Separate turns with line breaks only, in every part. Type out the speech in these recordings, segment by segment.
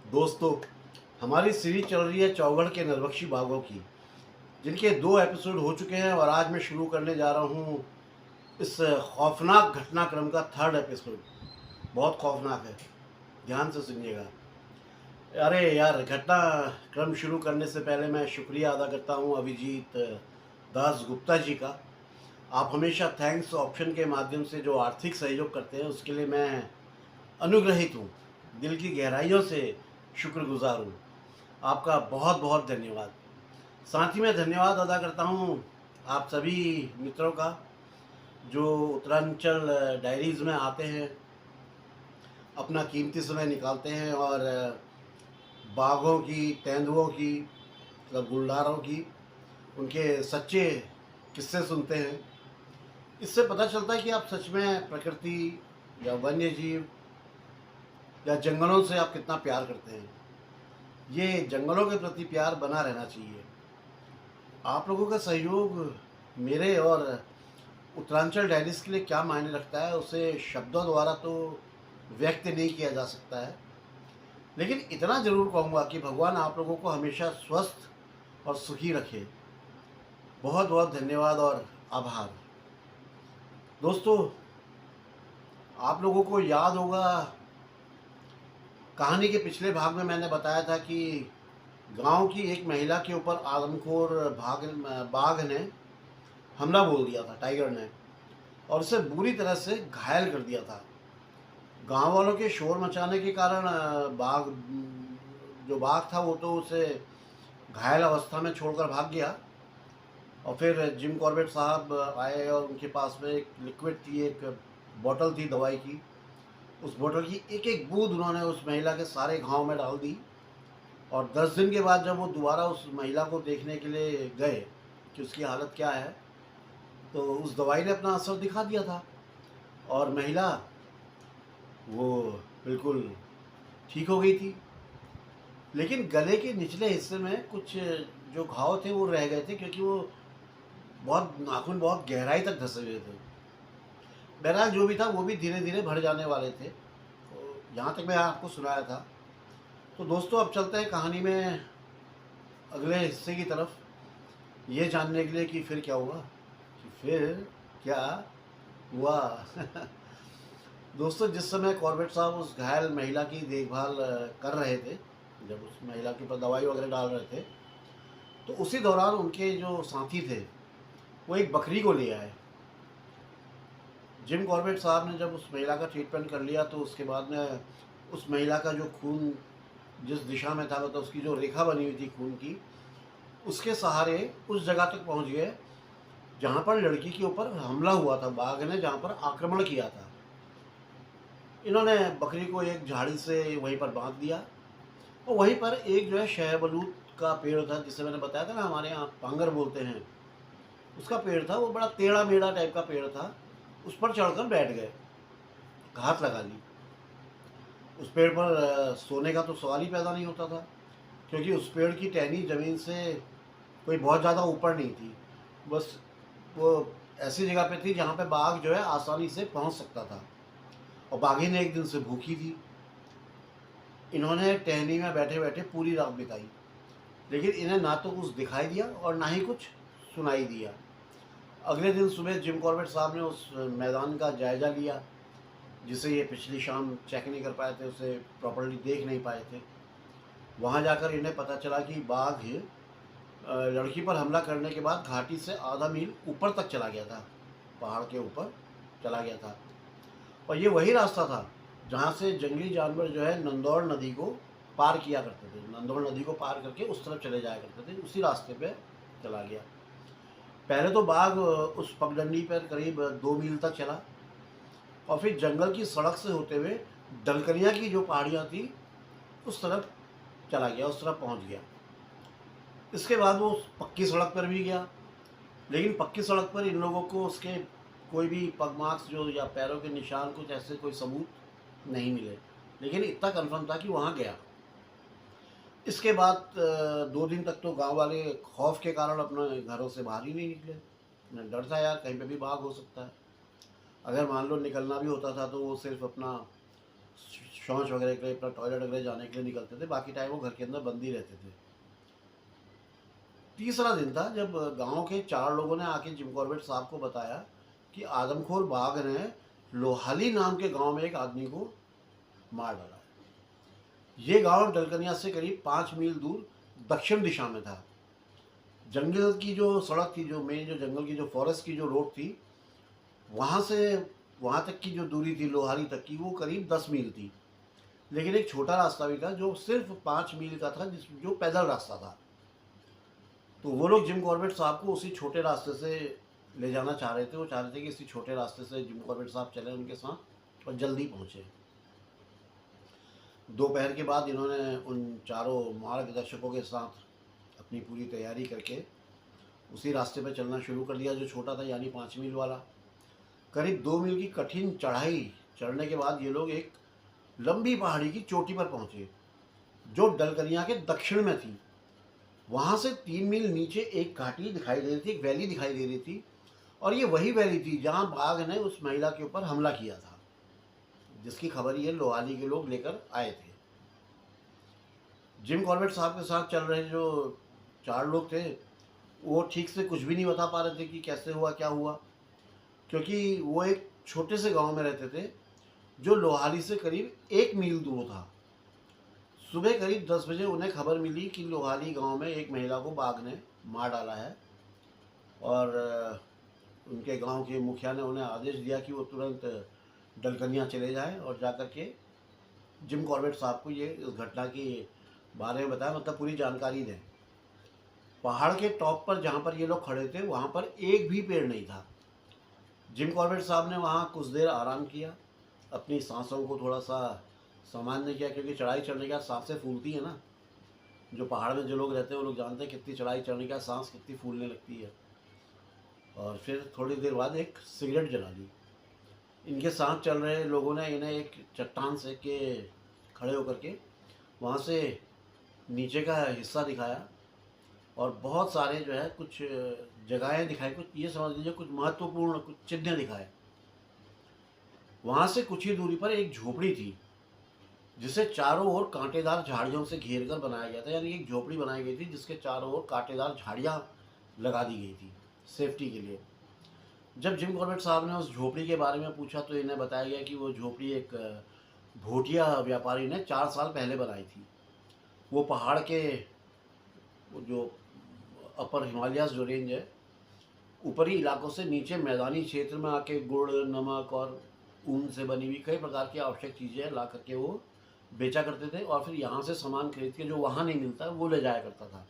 दोस्तों, हमारी सीरीज चल रही है चौगढ़ के नरबख्शी बागों की, जिनके 2 एपिसोड हो चुके हैं और आज मैं शुरू करने जा रहा हूँ इस खौफनाक घटनाक्रम का 3rd एपिसोड। बहुत खौफनाक है, ध्यान से सुनिएगा। अरे यार, घटनाक्रम शुरू करने से पहले मैं शुक्रिया अदा करता हूँ अभिजीत दास गुप्ता जी का। आप हमेशा थैंक्स ऑप्शन के माध्यम से जो आर्थिक सहयोग करते हैं उसके लिए मैं अनुग्रहित हूँ, दिल की गहराइयों से शुक्रगुजार हूँ। आपका बहुत बहुत धन्यवाद। साथ ही मैं धन्यवाद अदा करता हूँ आप सभी मित्रों का जो उत्तरांचल डायरीज़ में आते हैं, अपना कीमती समय निकालते हैं और बाघों की, तेंदुओं की, मतलब गुलदारों की, उनके सच्चे किस्से सुनते हैं। इससे पता चलता है कि आप सच में प्रकृति या वन्य जीव या जंगलों से आप कितना प्यार करते हैं। ये जंगलों के प्रति प्यार बना रहना चाहिए। आप लोगों का सहयोग मेरे और उत्तरांचल डायरीज़ के लिए क्या मायने रखता है उसे शब्दों द्वारा तो व्यक्त नहीं किया जा सकता है, लेकिन इतना ज़रूर कहूँगा कि भगवान आप लोगों को हमेशा स्वस्थ और सुखी रखे। बहुत बहुत धन्यवाद और आभार। दोस्तों, आप लोगों को याद होगा, कहानी के पिछले भाग में मैंने बताया था कि गांव की एक महिला के ऊपर आदमखोर बाघ ने हमला बोल दिया था, टाइगर ने, और उसे बुरी तरह से घायल कर दिया था। गांव वालों के शोर मचाने के कारण जो बाघ था वो तो उसे घायल अवस्था में छोड़कर भाग गया। और फिर जिम कॉर्बेट साहब आए और उनके पास में एक लिक्विड थी, एक बोतल थी दवाई की। उस बोतल की एक एक बूंद उन्होंने उस महिला के सारे घाव में डाल दी। और 10 दिन के बाद जब वो दोबारा उस महिला को देखने के लिए गए कि उसकी हालत क्या है, तो उस दवाई ने अपना असर दिखा दिया था और महिला वो बिल्कुल ठीक हो गई थी। लेकिन गले के निचले हिस्से में कुछ जो घाव थे वो रह गए थे, क्योंकि वो नाखून बहुत गहराई तक धंसे हुए थे। बहरहाल जो भी था वो भी धीरे धीरे भर जाने वाले थे। तो यहाँ तक मैं आपको सुनाया था। तो दोस्तों, अब चलते हैं कहानी में अगले हिस्से की तरफ, ये जानने के लिए कि फिर क्या हुआ, कि फिर क्या हुआ। दोस्तों, जिस समय कॉर्बेट साहब उस घायल महिला की देखभाल कर रहे थे, जब उस महिला के ऊपर दवाई वगैरह डाल रहे थे, तो उसी दौरान उनके जो साथी थे वो एक बकरी को ले आए। जिम कॉर्बेट साहब ने जब उस महिला का ट्रीटमेंट कर लिया तो उसके बाद में उस महिला का जो खून जिस दिशा में था, मतलब उसकी जो रेखा बनी हुई थी खून की, उसके सहारे उस जगह तक पहुंच गए जहां पर लड़की के ऊपर हमला हुआ था, बाघ ने जहां पर आक्रमण किया था। इन्होंने बकरी को एक झाड़ी से वहीं पर बांध दिया और वहीं पर एक जो है शहबलूत का पेड़ था, जिसे मैंने बताया था ना, हमारे यहाँ पांगर बोलते हैं, उसका पेड़ था। वो बड़ा टेढ़ा मेढ़ा टाइप का पेड़ था। उस पर चढ़कर बैठ गए, घात लगा ली। उस पेड़ पर सोने का तो सवाल ही पैदा नहीं होता था, क्योंकि उस पेड़ की टहनी ज़मीन से कोई बहुत ज़्यादा ऊपर नहीं थी। बस वो ऐसी जगह पे थी जहाँ पे बाघ जो है आसानी से पहुँच सकता था। और बाघी ने एक दिन से भूखी थी। इन्होंने टहनी में बैठे बैठे पूरी रात बिताई, लेकिन इन्हें ना तो कुछ दिखाई दिया और ना ही कुछ सुनाई दिया। अगले दिन सुबह जिम कॉर्बेट साहब ने उस मैदान का जायज़ा लिया, जिसे ये पिछली शाम चेक नहीं कर पाए थे, उसे प्रॉपर्ली देख नहीं पाए थे। वहाँ जाकर इन्हें पता चला कि बाघ लड़की पर हमला करने के बाद घाटी से आधा मील ऊपर तक चला गया था, पहाड़ के ऊपर चला गया था। और ये वही रास्ता था जहाँ से जंगली जानवर जो है नंदौर नदी को पार किया करते थे। नंदौर नदी को पार करके उस तरफ चले जाया करते थे, उसी रास्ते पे चला गया। पहले तो बाघ उस पगडंडी पर करीब 2 मील तक चला और फिर जंगल की सड़क से होते हुए डलकनिया की जो पहाड़ियाँ थी उस तरफ चला गया, उस तरफ पहुँच गया। इसके बाद वो पक्की सड़क पर भी गया, लेकिन पक्की सड़क पर इन लोगों को उसके कोई भी पग मार्क्स जो या पैरों के निशान, कुछ ऐसे कोई सबूत नहीं मिले। लेकिन इतना कंफर्म था कि वहाँ गया। इसके बाद 2 दिन तक तो गांव वाले खौफ के कारण अपने घरों से बाहर ही नहीं निकले। उन्हें डर था, यार कहीं पे भी बाघ हो सकता है। अगर मान लो निकलना भी होता था तो वो सिर्फ अपना शौच वगैरह के लिए, अपना टॉयलेट वगैरह जाने के लिए निकलते थे, बाकी टाइम वो घर के अंदर बंद ही रहते थे। तीसरा दिन था जब गांव के 4 लोगों ने आके जिम कॉर्बेट साहब को बताया कि आदमखोर बाघ ने लोहाली नाम के गांव में एक आदमी को मार डाला है। ये गांव डलकनिया से करीब 5 मील दूर दक्षिण दिशा में था। जंगल की जो सड़क थी, जो मेन जो जंगल की जो फॉरेस्ट की जो रोड थी, वहाँ से वहाँ तक की जो दूरी थी लोहाली तक की, वो करीब 10 मील थी। लेकिन एक छोटा रास्ता भी था जो सिर्फ 5 मील का था, जो पैदल रास्ता था। तो वो लोग जिम कॉर्बेट साहब को उसी छोटे रास्ते से ले जाना चाह रहे थे। वो चाह रहे थे कि इसी छोटे रास्ते से जिम कॉर्बेट साहब चले उनके साथ और जल्दी पहुँचे। दोपहर के बाद इन्होंने उन चारों मार्गदर्शकों के साथ अपनी पूरी तैयारी करके उसी रास्ते पर चलना शुरू कर दिया जो छोटा था, यानी 5 मील वाला। करीब 2 मील की कठिन चढ़ाई चढ़ने के बाद ये लोग एक लंबी पहाड़ी की चोटी पर पहुंचे जो डलकनिया के दक्षिण में थी। वहाँ से 3 मील नीचे एक घाटी दिखाई दे रही थी, एक वैली दिखाई दे रही थी, और ये वही वैली थी जहाँ बाघ ने उस महिला के ऊपर हमला किया था, जिसकी खबर ये लोहाली के लोग लेकर आए थे। जिम कॉर्बेट साहब के साथ चल रहे जो 4 लोग थे, वो ठीक से कुछ भी नहीं बता पा रहे थे कि कैसे हुआ, क्या हुआ, क्योंकि वो एक छोटे से गांव में रहते थे जो लोहाली से करीब 1 मील दूर था। सुबह करीब 10 बजे उन्हें खबर मिली कि लोहाली गांव में एक महिला को बाघ ने मार डाला है, और उनके गांव के मुखिया ने उन्हें आदेश दिया कि वो तुरंत डलकनिया चले जाएं और जाकर के जिम कॉर्बेट साहब को ये इस घटना के बारे में बताया, मतलब पूरी जानकारी दें। पहाड़ के टॉप पर जहाँ पर ये लोग खड़े थे वहाँ पर एक भी पेड़ नहीं था। जिम कॉर्बेट साहब ने वहाँ कुछ देर आराम किया, अपनी सांसों को थोड़ा सा सामान्य किया, क्योंकि चढ़ाई चढ़ने के बाद सांसें फूलती है ना। जो पहाड़ में जो लोग रहते हैं वो लोग जानते हैं कितनी चढ़ाई चढ़ने के बाद सांस कितनी फूलने लगती है। और फिर थोड़ी देर बाद एक सिगरेट जला ली। इनके साथ चल रहे लोगों ने इन्हें एक चट्टान से के खड़े होकर के वहाँ से नीचे का हिस्सा दिखाया और बहुत सारे जो है कुछ जगहें दिखाई, कुछ ये समझ लीजिए कुछ महत्वपूर्ण कुछ चिन्ह दिखाए। वहाँ से कुछ ही दूरी पर एक झोपड़ी थी जिसे चारों ओर कांटेदार झाड़ियों से घेर कर बनाया गया था, यानी एक झोपड़ी बनाई गई थी जिसके चारों ओर कांटेदार झाड़ियाँ लगा दी गई थी सेफ्टी के लिए। जब जिम कॉर्बेट साहब ने उस झोपड़ी के बारे में पूछा तो इन्हें बताया गया कि वो झोपड़ी एक भोटिया व्यापारी ने 4 साल पहले बनाई थी। वो पहाड़ के वो जो अपर हिमालयाज जो रेंज है, ऊपरी इलाकों से नीचे मैदानी क्षेत्र में आके गुड़, नमक और ऊन से बनी हुई कई प्रकार की आवश्यक चीज़ें ला करके वो बेचा करते थे, और फिर यहाँ से सामान खरीद के जो वहाँ नहीं मिलता वो ले जाया करता था।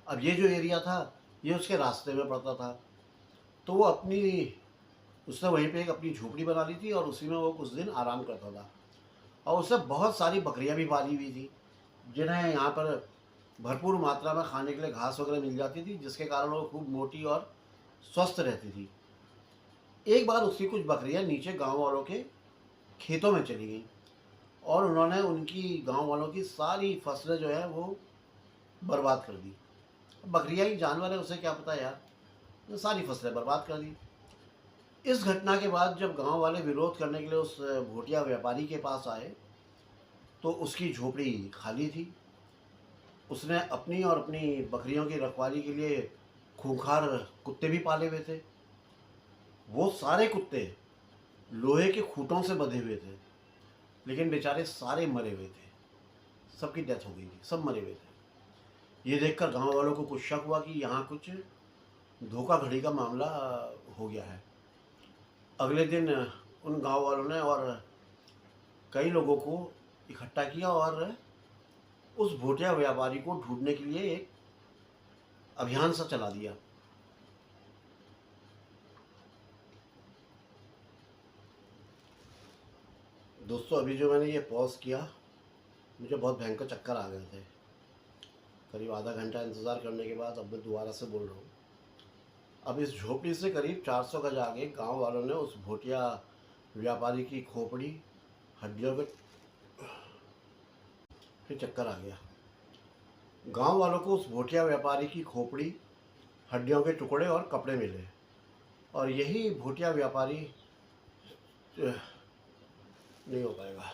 अब ये जो एरिया था ये उसके रास्ते में पड़ता था, तो वो उसने वहीं पे एक अपनी झोपड़ी बना ली थी और उसी में वो कुछ दिन आराम करता था। और उससे बहुत सारी बकरियां भी पाली हुई थी जिन्हें यहाँ पर भरपूर मात्रा में खाने के लिए घास वगैरह मिल जाती थी, जिसके कारण वो खूब मोटी और स्वस्थ रहती थी। एक बार उसकी कुछ बकरियां नीचे गांव वालों के खेतों में चली गईं और उन्होंने उनकी गांव वालों की सारी फसलें जो है वो बर्बाद कर दी। बकरियां ही जानवर है, उसे क्या पता यार, तो सारी फसलें बर्बाद कर दी। इस घटना के बाद जब गांव वाले विरोध करने के लिए उस भोटिया व्यापारी के पास आए तो उसकी झोपड़ी खाली थी। उसने अपनी और अपनी बकरियों की रखवाली के लिए खूंखार कुत्ते भी पाले हुए थे। वो सारे कुत्ते लोहे के खूंटों से बंधे हुए थे, लेकिन बेचारे सारे मरे हुए थे, सबकी डेथ हो गई थी, सब मरे हुए थे। ये देखकर गांव वालों को कुछ शक हुआ कि यहाँ कुछ धोखाधड़ी का मामला हो गया है। अगले दिन उन गांव वालों ने और कई लोगों को इकट्ठा किया और उस भोटिया व्यापारी को ढूंढने के लिए एक अभियान सा चला दिया। दोस्तों, अभी जो मैंने ये पॉज किया, मुझे बहुत भयंकर चक्कर आ गए थे। करीब आधा घंटा इंतज़ार करने के बाद अब मैं दोबारा से बोल रहा हूँ। अब इस झोपड़ी से करीब 400 गज आगे गांव वालों ने उस भोटिया व्यापारी की खोपड़ी, हड्डियों पे फिर चक्कर आ गया। गांव वालों को उस भोटिया व्यापारी की खोपड़ी, हड्डियों के टुकड़े और कपड़े मिले, और यही भोटिया व्यापारी नहीं हो पाएगा।